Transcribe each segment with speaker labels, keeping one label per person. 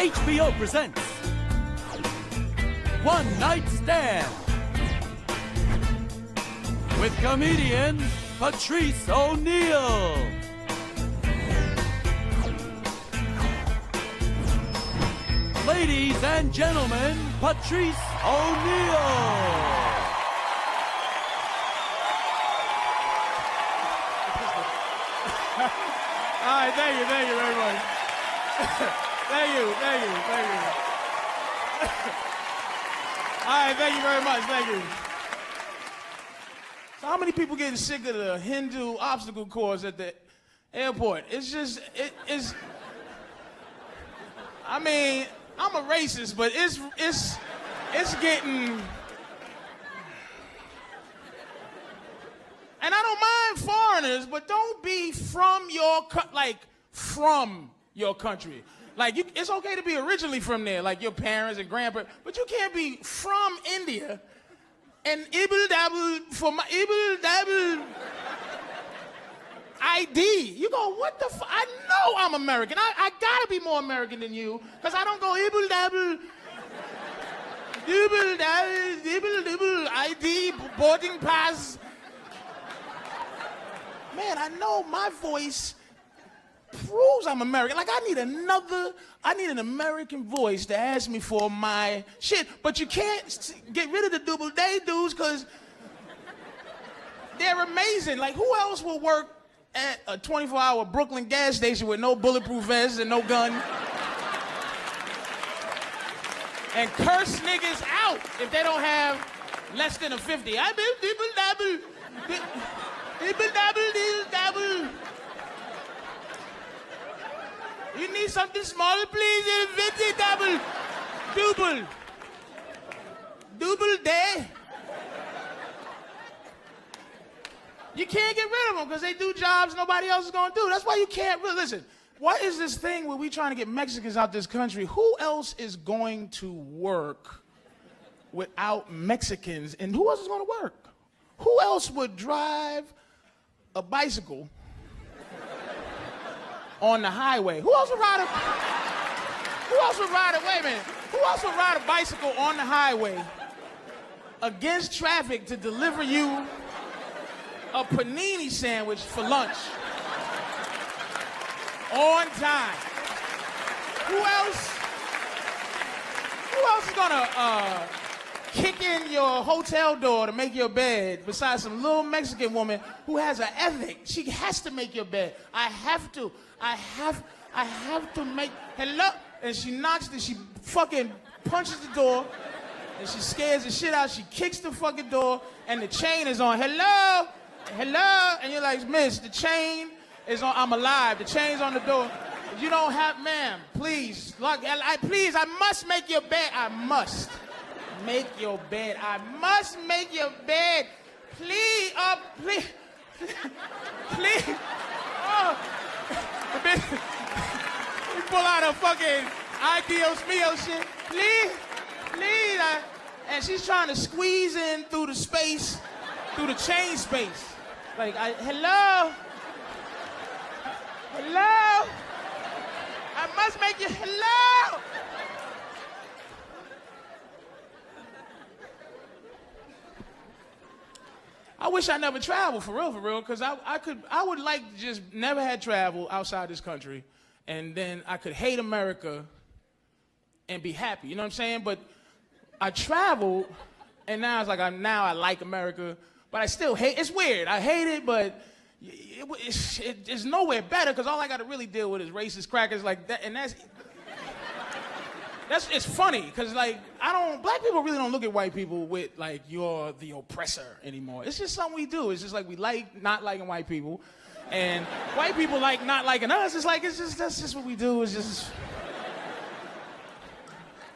Speaker 1: HBO presents One Night Stand with comedian Patrice O'Neal. Ladies and gentlemen, Patrice O'Neal.
Speaker 2: All right, thank you very much. thank you. All right, thank you very much, thank you. So how many people getting sick of the Hindu obstacle course at the airport? It's I mean, I'm a racist, but it's getting... And I don't mind foreigners, but don't be from your country. Like, it's okay to be originally from there, like your parents and grandparents, but you can't be from India and ibble-dabble ID. You go, what the fuck? I know I'm American. I gotta be more American than you, because I don't go ibble-dabble ID, boarding pass. Man, I know my voice proves I'm American. Like, I need an American voice to ask me for my shit. But you can't get rid of the double day dudes because they're amazing. Like, who else will work at a 24-hour Brooklyn gas station with no bulletproof vests and no gun? And curse niggas out if they don't have less than a 50. I be dibble-dabble. Dibble-dabble. You need something smaller, please? 50 double. Double day. You can't get rid of them because they do jobs nobody else is going to do. That's why you can't really... Listen, what is this thing where we trying to get Mexicans out this country? Who else is going to work without Mexicans? And who else is going to work? Who else would drive a bicycle on the highway? Who else would ride a bicycle on the highway against traffic to deliver you a panini sandwich for lunch on time? Who else is gonna kick in your hotel door to make your bed besides some little Mexican woman who has an ethic? She has to make your bed. I have to make, hello? And she knocks, she fucking punches the door, and she scares the shit out. She kicks the fucking door, and the chain is on. Hello? And you're like, miss, the chain is on. I'm alive. The chain's on the door. You don't have, ma'am, please. Look, please, I must make your bed. I must make your bed. I must make your bed. Please, please. Please. Oh. You pull out a fucking Dios mío shit. Please. And she's trying to squeeze in through the space, through the chain space. Like, hello? I must make you, hello? I wish I never traveled, for real, because I would like to just never had travel outside this country, and then I could hate America and be happy, you know what I'm saying? But I traveled, and now it's like, I like America, but I still hate, it's weird, I hate it, but it's nowhere better, because all I got to really deal with is racist crackers like that, and it's funny, because, like, black people really don't look at white people with, like, you're the oppressor anymore. It's just something we do. It's just like we like not liking white people, and white people like not liking us. It's like, that's just what we do. It's just...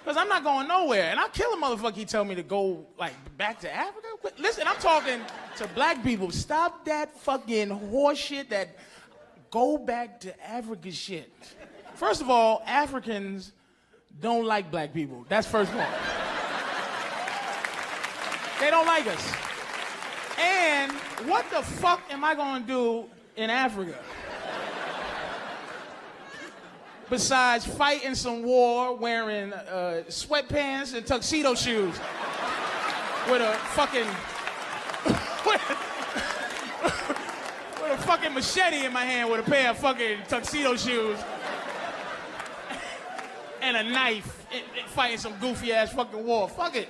Speaker 2: Because I'm not going nowhere, and I'll kill a motherfucker he tell me to go, like, back to Africa. Listen, I'm talking to black people. Stop that fucking horse shit, that go back to Africa shit. First of all, Africans don't like black people. That's first part. They don't like us. And what the fuck am I gonna do in Africa? besides fighting some war wearing sweatpants and tuxedo shoes with a fucking with a fucking machete in my hand with a pair of fucking tuxedo shoes and a knife and fighting some goofy ass fucking war. Fuck it.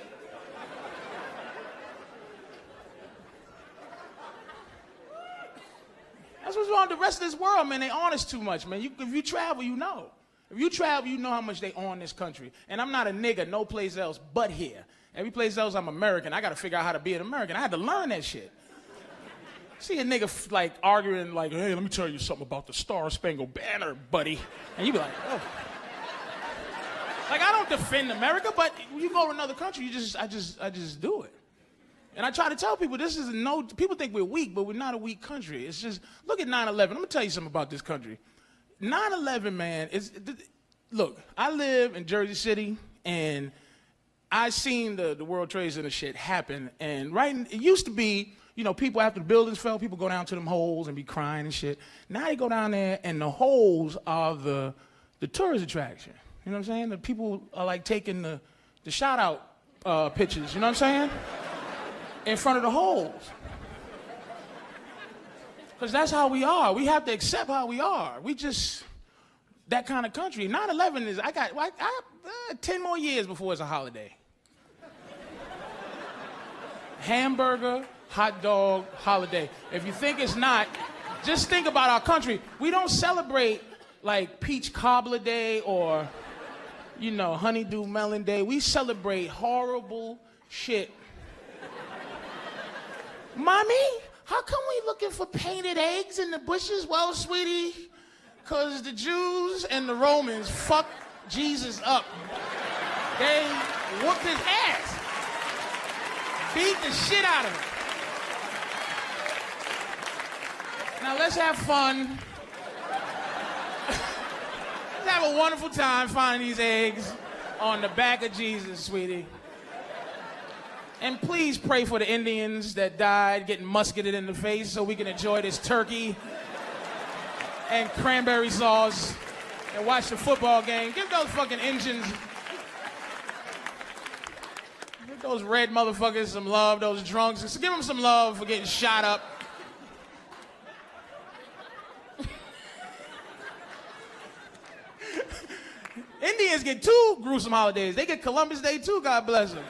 Speaker 2: That's what's wrong with the rest of this world, man. They on us too much, man. If you travel, you know. If you travel, you know how much they on this country. And I'm not a nigga no place else but here. Every place else I'm American. I got to figure out how to be an American. I had to learn that shit. See a nigga like arguing like, hey, let me tell you something about the Star Spangled Banner, buddy. And you be like, oh. Like, I don't defend America, but when you go to another country, I just do it. And I try to tell people people think we're weak, but we're not a weak country. It's just, look at 9/11. I'm gonna tell you something about this country. 9/11, man, look, I live in Jersey City, and I seen the World Trade Center shit happen, and it used to be, you know, people after the buildings fell, people go down to them holes and be crying and shit. Now they go down there, and the holes are the tourist attraction. You know what I'm saying? The people are like taking the shout-out pictures, you know what I'm saying? In front of the holes. Because that's how we are. We have to accept how we are. We just, that kind of country. 9/11 is, I got 10 more years before it's a holiday. Hamburger, hot dog, holiday. If you think it's not, just think about our country. We don't celebrate like peach cobbler day or, you know, honeydew melon day. We celebrate horrible shit. Mommy, how come we looking for painted eggs in the bushes? Well, sweetie, because the Jews and the Romans fucked Jesus up. They whooped his ass. Beat the shit out of him. Now let's have fun. Let's have a wonderful time finding these eggs on the back of Jesus, sweetie. And please pray for the Indians that died getting musketed in the face so we can enjoy this turkey and cranberry sauce and watch the football game. Give those fucking engines, give those red motherfuckers some love, those drunks. Just give them some love for getting shot up. Indians get 2 gruesome holidays. They get Columbus Day too, God bless them.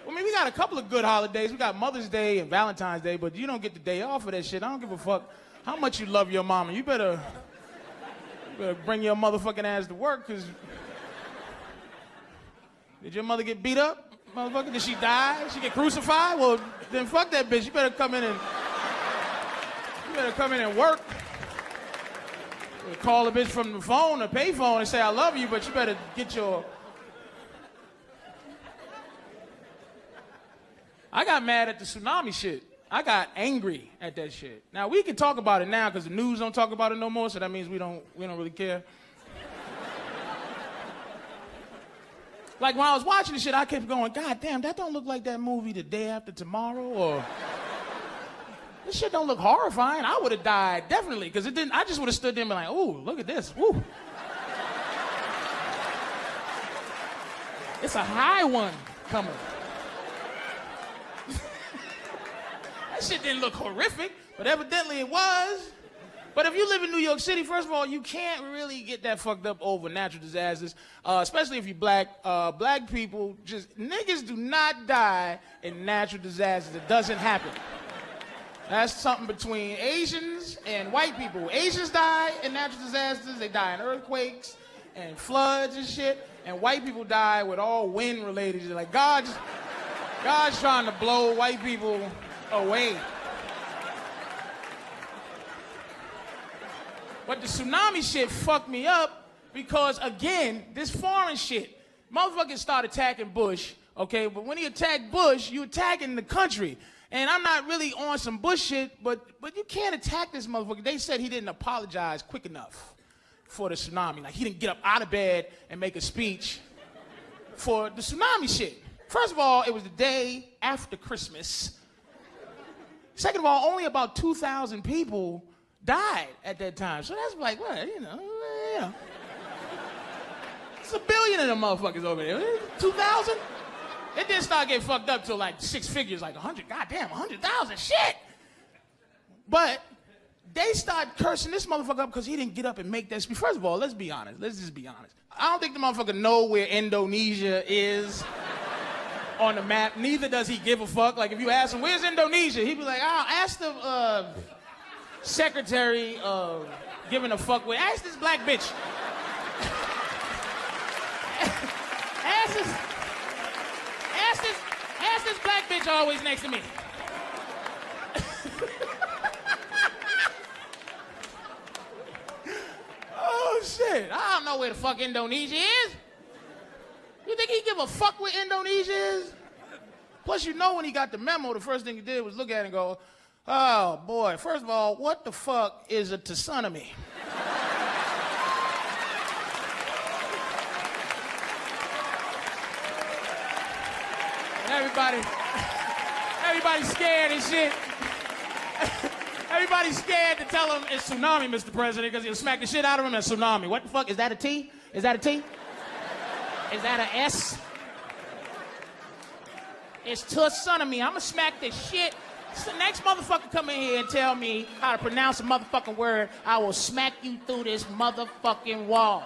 Speaker 2: I mean, we got a couple of good holidays. We got Mother's Day and Valentine's Day, but you don't get the day off for that shit. I don't give a fuck how much you love your mama. You better bring your motherfucking ass to work, because did your mother get beat up, motherfucker? Did she die? Did she get crucified? Well, then fuck that bitch. You better come in and work. Call a bitch from the phone or pay phone and say I love you, but you better get your... I got mad at the tsunami shit. I got angry at that shit. Now we can talk about it now because the news don't talk about it no more, so that means we don't really care. Like when I was watching this shit, I kept going, God damn, that don't look like that movie The Day After Tomorrow, or this shit don't look horrifying. I would have died definitely, because it didn't. I just would have stood there and been like, ooh, look at this, ooh. It's a high one coming. That shit didn't look horrific, but evidently it was. But if you live in New York City, first of all, you can't really get that fucked up over natural disasters, especially if you're black. Black people, niggas do not die in natural disasters. It doesn't happen. That's something between Asians and white people. Asians die in natural disasters. They die in earthquakes and floods and shit. And white people die with all wind-related shit. Like God's trying to blow white people away. But the tsunami shit fucked me up because, again, this foreign shit. Motherfuckers start attacking Bush, okay? But when he attacked Bush, you attacking the country. And I'm not really on some Bush shit, but you can't attack this motherfucker. They said he didn't apologize quick enough for the tsunami. Like, he didn't get up out of bed and make a speech for the tsunami shit. First of all, it was the day after Christmas. Second of all, only about 2,000 people died at that time. So that's like, what, you know. It's $1 billion of them motherfuckers over there. 2,000? It didn't start getting fucked up till like 6 figures, like 100, goddamn, 100,000, shit. But they start cursing this motherfucker up because he didn't get up and make that speech. First of all, let's be honest. Let's just be honest. I don't think the motherfucker know where Indonesia is on the map. Neither does he give a fuck. Like, if you ask him, where's Indonesia? He'd be like, oh, ask the secretary of giving a fuck with. Ask this black bitch. ask this black bitch always next to me. Oh, shit. I don't know where the fuck Indonesia is. You think he give a fuck where Indonesia is? Plus, you know when he got the memo, the first thing he did was look at it and go, oh, boy, first of all, what the fuck is a tsunami? Everybody's scared and shit. Everybody's scared to tell him it's tsunami, Mr. President, because he'll smack the shit out of him as tsunami. What the fuck? Is that a T? Is that a T? Is that a S? It's tsunami. I'ma smack the shit. So the next motherfucker come in here and tell me how to pronounce a motherfucking word, I will smack you through this motherfucking wall.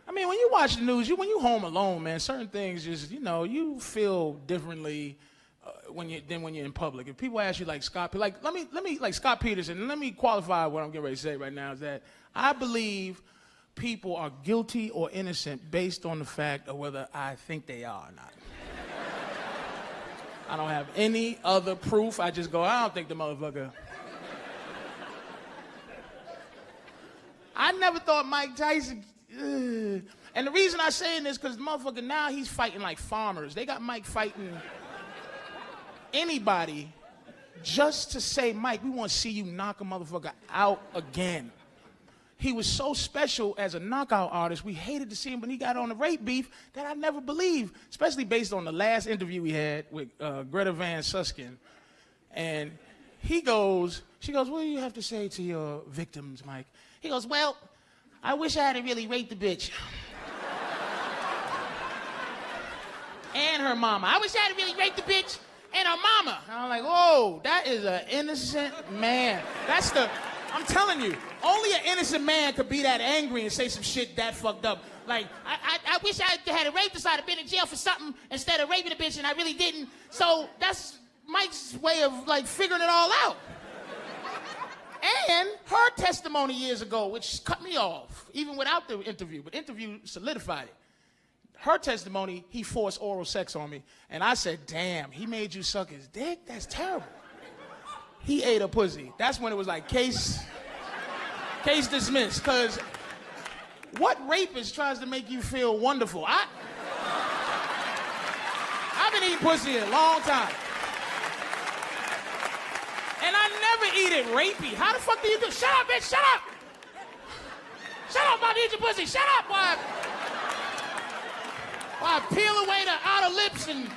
Speaker 2: I mean, when you watch the news, when you home alone, man, certain things just, you know, you feel differently than when you're in public. If people ask you like Scott, like Scott Peterson, let me qualify what I'm getting ready to say right now is that I believe people are guilty or innocent based on the fact of whether I think they are or not. I don't have any other proof. I just go, I don't think the motherfucker. I never thought Mike Tyson. And the reason I say this because the motherfucker now he's fighting like farmers. They got Mike fighting anybody just to say, Mike, we want to see you knock a motherfucker out again. He was so special as a knockout artist. We hated to see him when he got on the rape beef that I never believed, especially based on the last interview we had with Greta Van Suskin. And she goes, what do you have to say to your victims, Mike? He goes, well, I wish I hadn't really raped the bitch. And her mama. I wish I hadn't really raped the bitch and her mama. And I'm like, whoa, that is an innocent man. I'm telling you, only an innocent man could be that angry and say some shit that fucked up. Like, I wish I had raped her so I'd have been in jail for something instead of raping the bitch and I really didn't. So that's Mike's way of like figuring it all out. And her testimony years ago, which cut me off, even without the interview, but interview solidified it. Her testimony, he forced oral sex on me. And I said, damn, he made you suck his dick? That's terrible. He ate a pussy. That's when it was like, case dismissed. Because what rapist tries to make you feel wonderful? I've been eating pussy a long time. And I never eat it rapey. How the fuck do you do? Shut up, bitch, shut up! Shut up, I'm about to eat your pussy, shut up! While I peel away the outer lips and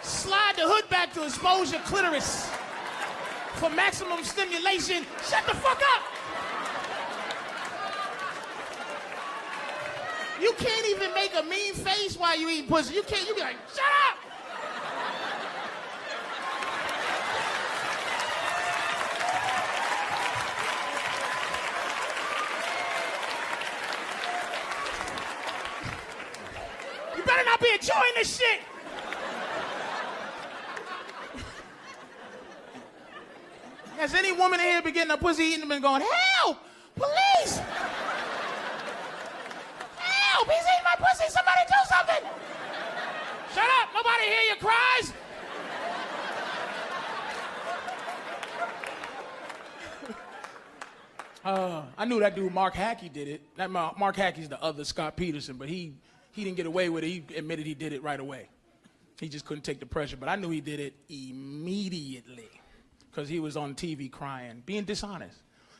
Speaker 2: slide the hood back to expose your clitoris for maximum stimulation. Shut the fuck up! You can't even make a mean face while you eat pussy. You can't, you be like, shut up! Better not be enjoying this shit. Has any woman in here been getting a pussy eaten and been going, help, police, help, he's eating my pussy, somebody do something. Shut up, nobody hear your cries. I knew that dude Mark Hackey did it. That Mark Hackey's the other Scott Peterson, but he didn't get away with it. He admitted he did it right away. He just couldn't take the pressure. But I knew he did it immediately because he was on TV crying, being dishonest.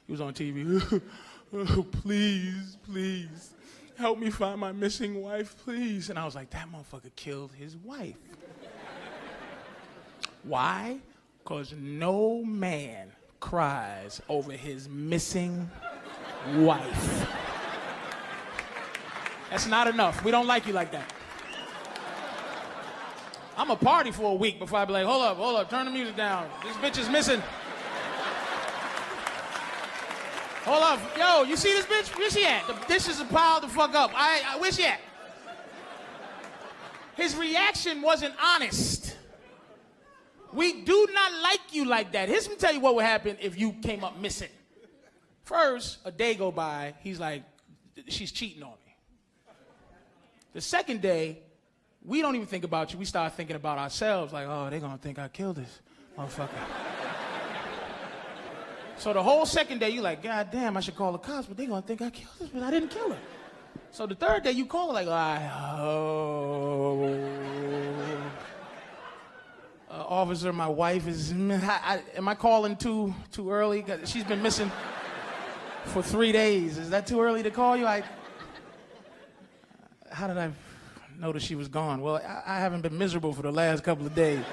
Speaker 2: He was on TV, oh, please, please. help me find my missing wife, please. And I was like, that motherfucker killed his wife. Why? Because no man cries over his missing wife. That's not enough. We don't like you like that. I'm a party for a week before I be like, hold up, turn the music down. This bitch is missing. Hold up, yo, you see this bitch? Where she at? The dishes are piled the fuck up. Where she at? His reaction wasn't honest. We do not like you like that. Here's me tell you what would happen if you came up missing. First, a day go by, he's like, she's cheating on me. The second day, we don't even think about you. We start thinking about ourselves, like, oh, they're gonna think I killed this motherfucker. So the whole second day, you like, God damn, I should call the cops, but they're gonna think I killed this, but I didn't kill her. So the third day, you call her like, officer, my wife is, am I calling too early? She's been missing for 3 days. Is that too early to call you? How did I notice she was gone? Well, I haven't been miserable for the last couple of days.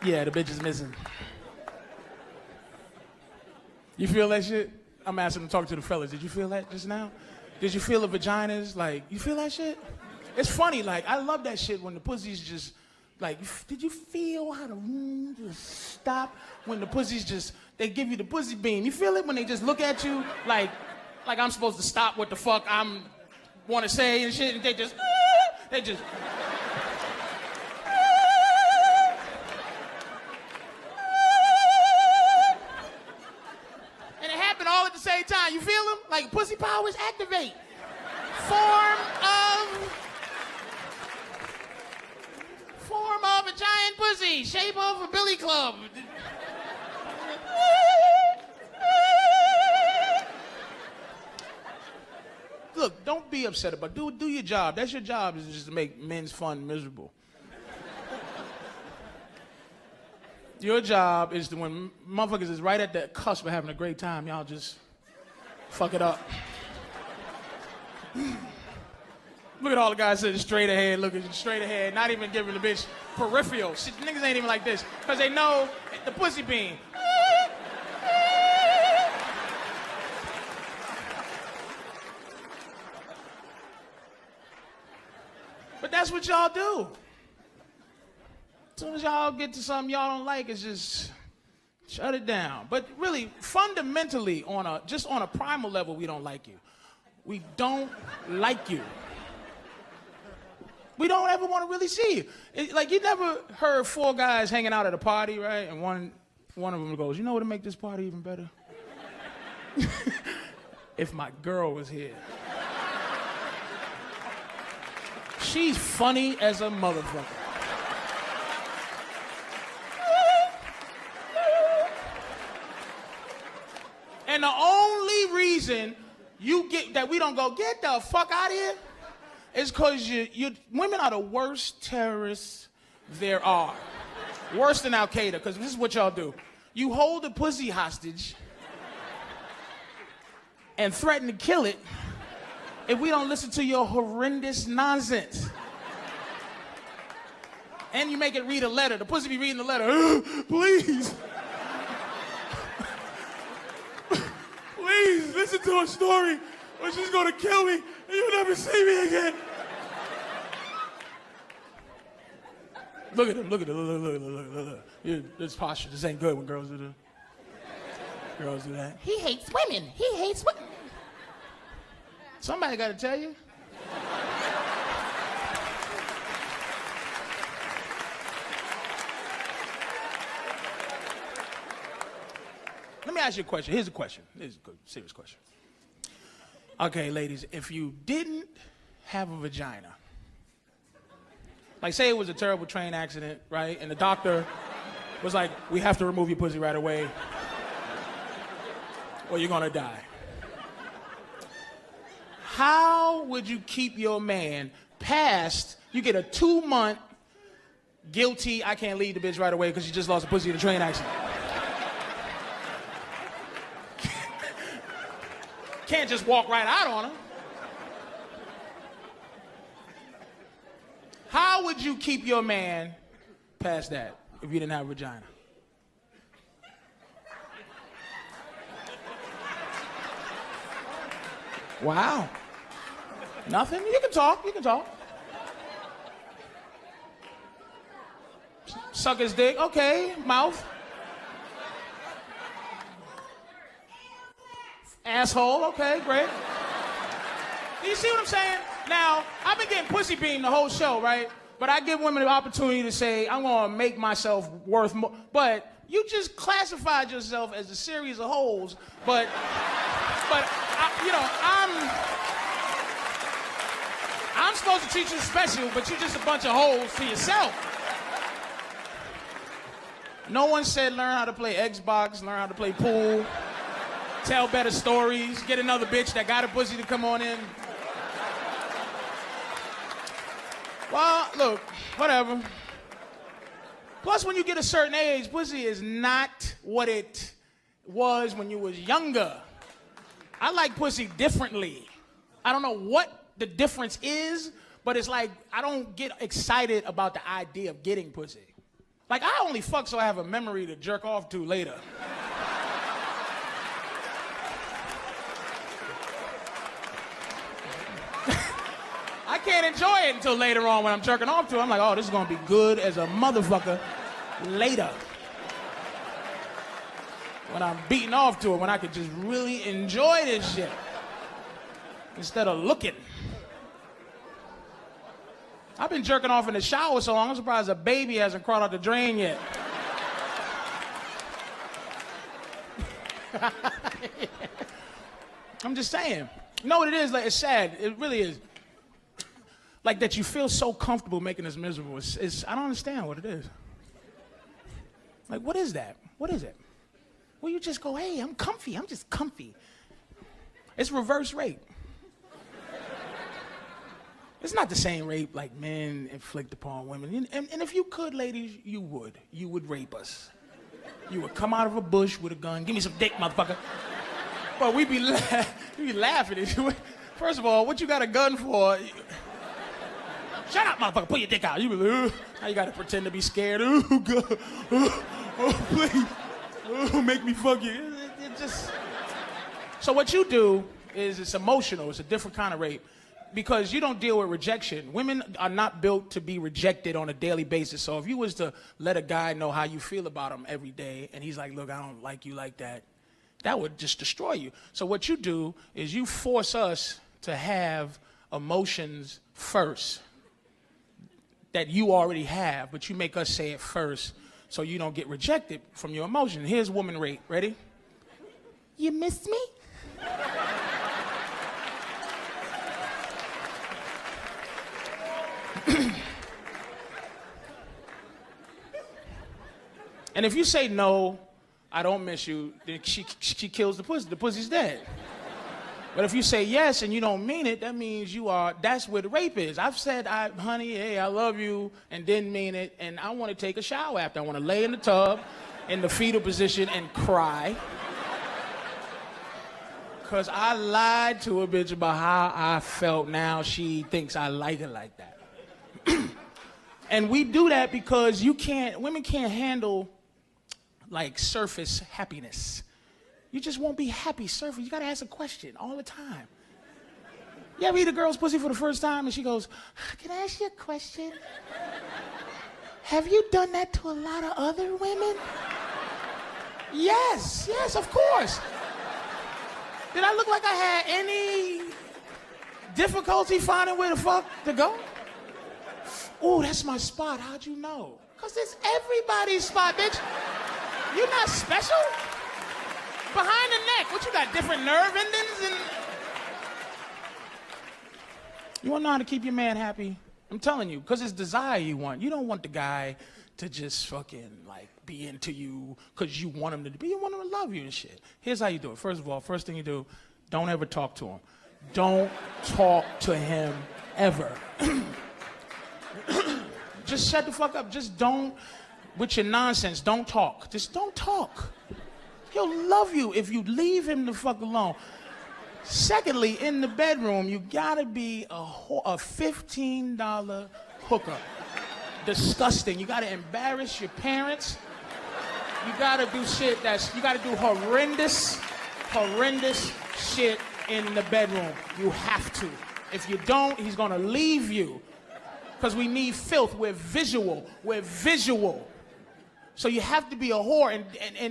Speaker 2: Yeah, the bitch is missing. You feel that shit? I'm asking them to talk to the fellas. Did you feel that just now? Did you feel the vaginas? Like, you feel that shit? It's funny, like, I love that shit when the pussy's just, like, did you feel how the room just stop when the pussy's just, they give you the pussy beam. You feel it when they just look at you like I'm supposed to stop what the fuck I'm want to say and shit, and they just. And it happened all at the same time. You feel them? Like pussy powers activate. Form of a giant pussy, shape of a billy club. Look, don't be upset about it. Do your job. That's your job, is just to make men's fun miserable. Your job is to, when motherfuckers is right at the cusp of having a great time, y'all just fuck it up. Look at all the guys sitting straight ahead, looking straight ahead, not even giving the bitch peripheral. Shit, niggas ain't even like this, because they know the pussy beam. But that's what y'all do. As soon as y'all get to something y'all don't like, it's just shut it down. But really, fundamentally, just on a primal level, we don't like you. We don't like you. We don't ever want to really see you. Like, you never heard 4 guys hanging out at a party, right? And one of them goes, you know what would make this party even better? If my girl was here. She's funny as a motherfucker. And the only reason we don't go, get the fuck out of here, is because women are the worst terrorists there are. Worse than Al Qaeda, because this is what y'all do. You hold a pussy hostage and threaten to kill it if we don't listen to your horrendous nonsense. And you make it read a letter. The pussy be reading the letter. Please. Please listen to a story or she's gonna kill me and you'll never see me again. Look at him, look. This posture, this ain't good when girls do that. He hates women. Somebody gotta tell you. Let me ask you a question. Here's a question. Here's a good, serious question. Okay, ladies, if you didn't have a vagina, like say it was a terrible train accident, right? And the doctor was like, we have to remove your pussy right away or you're gonna die. How would you keep your man past, you get a 2-month guilty, I can't leave the bitch right away because you just lost a pussy in a train accident. Can't just walk right out on her. How would you keep your man past that if you didn't have a vagina? Wow. Nothing? You can talk. Suck his dick. Okay. Mouth. Asshole. Okay, great. Do you see what I'm saying? Now, I've been getting pussy beamed the whole show, right? But I give women the opportunity to say, I'm gonna make myself worth more. But you just classified yourself as a series of holes. But I'm supposed to treat you special, but you're just a bunch of holes to yourself. No one said learn how to play Xbox, learn how to play pool, tell better stories, get another bitch that got a pussy to come on in. Well, look, whatever. Plus, when you get a certain age, pussy is not what it was when you was younger. I like pussy differently. I don't know what the difference is, but it's like I don't get excited about the idea of getting pussy. Like, I only fuck so I have a memory to jerk off to later. I can't enjoy it until later on when I'm jerking off to it. I'm like, oh, this is gonna be good as a motherfucker later. When I'm beating off to it, when I could just really enjoy this shit instead of looking. I've been jerking off in the shower so long, I'm surprised a baby hasn't crawled out the drain yet. I'm just saying. You know what it is? Like, it's sad. It really is. Like that you feel so comfortable making us miserable. I don't understand what it is. Like, what is that? What is it? Well, you just go, hey, I'm comfy. I'm just comfy. It's reverse rape. It's not the same rape like men inflict upon women. And if you could, ladies, you would. You would rape us. You would come out of a bush with a gun. Give me some dick, motherfucker. But we'd be laughing at you. First of all, what you got a gun for? Shut up, motherfucker. Pull your dick out. You be like, now you got to pretend to be scared. Oh, God. Oh, please. Oh, make me fuck you. It just... So what you do is it's emotional. It's a different kind of rape. Because you don't deal with rejection. Women are not built to be rejected on a daily basis. So if you was to let a guy know how you feel about him every day, and he's like, look, I don't like you like that, that would just destroy you. So what you do is you force us to have emotions first that you already have, but you make us say it first so you don't get rejected from your emotion. Here's woman rape. Ready? You miss me? And if you say no, I don't miss you, then she kills the pussy. The pussy's dead. But if you say yes and you don't mean it, that means that's where the rape is. I've said, honey, hey, I love you, and didn't mean it, and I want to take a shower after. I want to lay in the tub in the fetal position and cry. Because I lied to a bitch about how I felt. Now she thinks I like it like that. And we do that because women can't handle like surface happiness. You just won't be happy surface. You gotta ask a question all the time. You ever eat a girl's pussy for the first time and she goes, can I ask you a question? Have you done that to a lot of other women? Yes, of course. Did I look like I had any difficulty finding where the fuck to go? Oh, that's my spot. How'd you know? Because it's everybody's spot, bitch. You're not special. Behind the neck. What, you got different nerve endings? And you want to know how to keep your man happy? I'm telling you, because it's desire you want. You don't want the guy to just fucking, like, be into you because you want him to be. You want him to love you and shit. Here's how you do it. First of all, first thing you do, don't ever talk to him. Don't talk to him ever. Just shut the fuck up. Just don't, with your nonsense, don't talk. Just don't talk. He'll love you if you leave him the fuck alone. Secondly, in the bedroom, you gotta be a $15 hooker. Disgusting. You gotta embarrass your parents. You gotta do shit you gotta do horrendous shit in the bedroom. You have to. If you don't, he's gonna leave you. Because we need filth. We're visual. So you have to be a whore.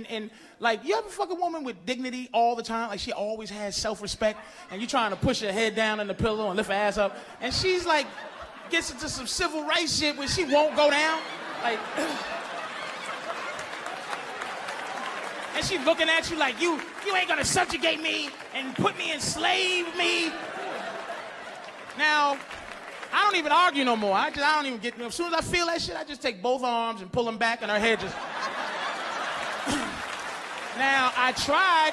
Speaker 2: And like, you ever fuck a woman with dignity all the time? Like, she always has self-respect, and you trying to push her head down in the pillow and lift her ass up, and she's like, gets into some civil rights shit where she won't go down. Like, and she looking at you like, you ain't gonna subjugate me and put me, enslave me. Now, I don't even argue no more. I don't even get, as soon as I feel that shit, I just take both arms and pull them back, and her head just. Now, I tried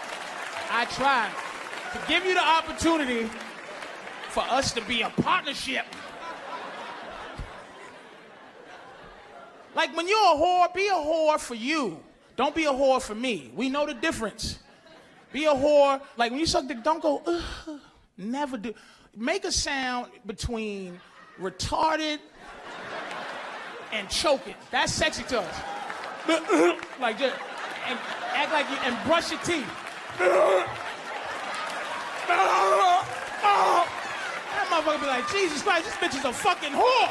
Speaker 2: to give you the opportunity for us to be a partnership. Like, when you're a whore, be a whore for you. Don't be a whore for me. We know the difference. Be a whore, like when you suck dick, don't go, ugh, never do. Make a sound between retarded and choking. That's sexy to us. Like, just, and act like you, and brush your teeth. That motherfucker be like, Jesus Christ, this bitch is a fucking whore.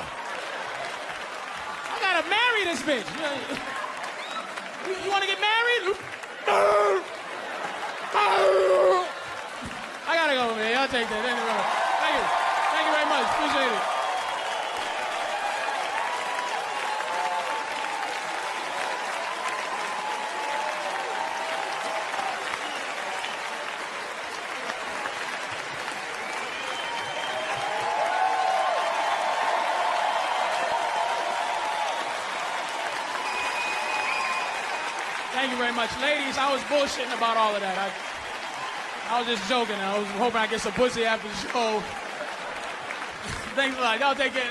Speaker 2: I gotta marry this bitch. You wanna get married? I gotta go, man. I'll take that. Thank you. Thank you very much. Appreciate it. Thank you very much. Ladies, I was bullshitting about all of that. I was just joking. I was hoping I get some pussy after the show. Thanks a lot. Y'all take care.